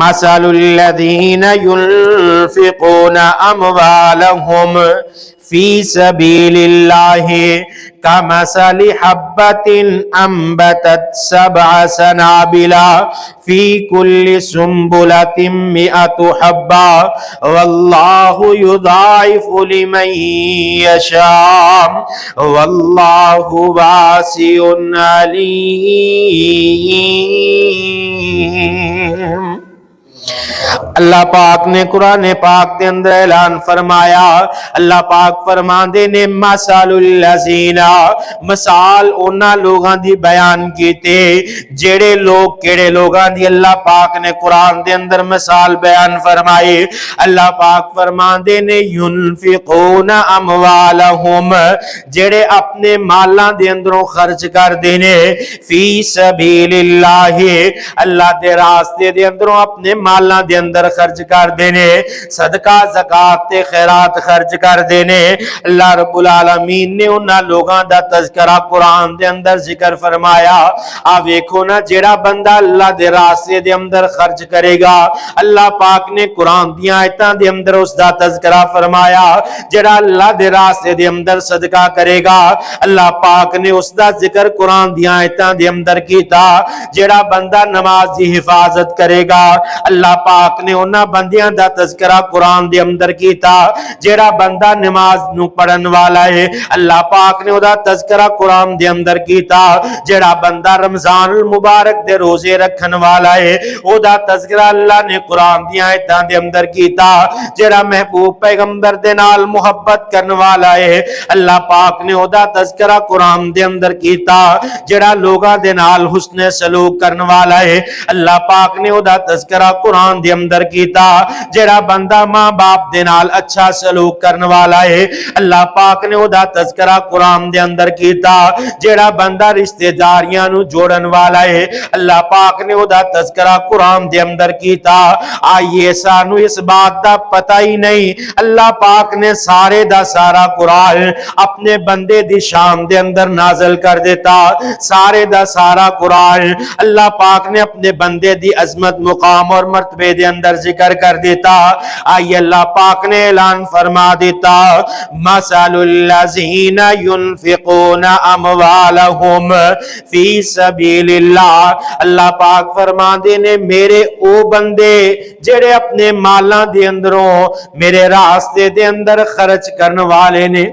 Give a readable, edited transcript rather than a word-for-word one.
مثل الذین ينفقون اموالهم فی سبیل اللہ کمثل حبۃ انبتت سبع سنابل فی کل سنبلۃ مئۃ حبہ واللہ یضاعف لمن یشاء واللہ واسع علیم۔ اللہ پاک نے قرآن پاک کے اندر اعلان فرمایا، اللہ پاک فرماندے نے مثال الذین، مثال انہاں لوگاں دی بیان کیتے جڑے لوگ کیڑے لوگاں دی اللہ پاک نے قرآن دے اندر مثال بیان فرمائی۔ اللہ پاک فرماندے نے ينفقون اموالہم، جڑے اپنے مالاں دے اندروں خرچ کر دینے فی سبیل اللہ، اللہ دے راستے دے اندروں اپنے مالاں دے اندر خرچ کر دینے، صدقہ زکات تے خیرات خرچ کر دینے۔ اللہ رب العالمین نے انہاں لوگاں دا تذکرہ قرآن دے اندر ذکر فرمایا۔ آپ ویکھو نا، جیڑا بندہ اللہ دے راستے دے اندر خرچ کرے گا، اللہ پاک نے قرآن دی آیتاں دے اندر اس دا تذکرہ فرمایا۔ جیڑا اللہ دے راستے دے اندر صدقہ کرے گا، اللہ پاک نے اس دا ذکر قرآن دی آیتاں دے اندر کیتا۔ جیڑا بندہ نماز دی حفاظت کرے گا، اللہ پاک نے انہاں بندیاں دا تذکرہ قرآن دے اندر کیتا۔ جیڑا بندہ نماز نو پڑھن والا ہے، اللہ پاک نے دا تذکرہ قرآن دے اندر کیتا۔ جیڑا بندہ رمضان المبارک دے روزے رکھن والا ہے، او دا تذکرہ اللہ نے قرآن دی آیتاں دے اندر کیتا۔ جیڑا محبوب پیغمبر دے نال محبت کرن والا ہے، اللہ پاک نے دا تذکرہ قرآن دے اندر کیتا۔ جیڑا لوگاں دے نال حسن سلوک کرن والا ہے، اللہ پاک نے دا تذکرہ قرآن دے اندر کیتا۔ جیڑا بندہ ماں باپ دے نال اچھا سلوک کرن والا ہے، اللہ پاک نے دا تذکرہ قرآن دے اندر کیتا۔ جیڑا بندہ رشتہ داریاں نو جوڑن والا ہے، اللہ پاک نے دا تذکرہ قرآن دے اندر کیتا۔ آئیے سانو اس بات دا پتہ ہی نہیں، اللہ پاک نے سارے دا سارا قرآن اپنے بندے دی شان دے اندر نازل کر دیتا۔ سارے دا سارا قرآن اللہ پاک نے اپنے بندے دی عظمت، مقام اور مرتبے دے اندر ذکر کر دیتا۔ آئیے اللہ پاک نے اعلان فرما دیتا، مثل الذین ينفقون اموالہم فی سبیل اللہ، اللہ پاک فرما دینے میرے او بندے جڑے اپنے مالاں دے اندروں میرے راستے دے اندر خرچ کرن والے نے،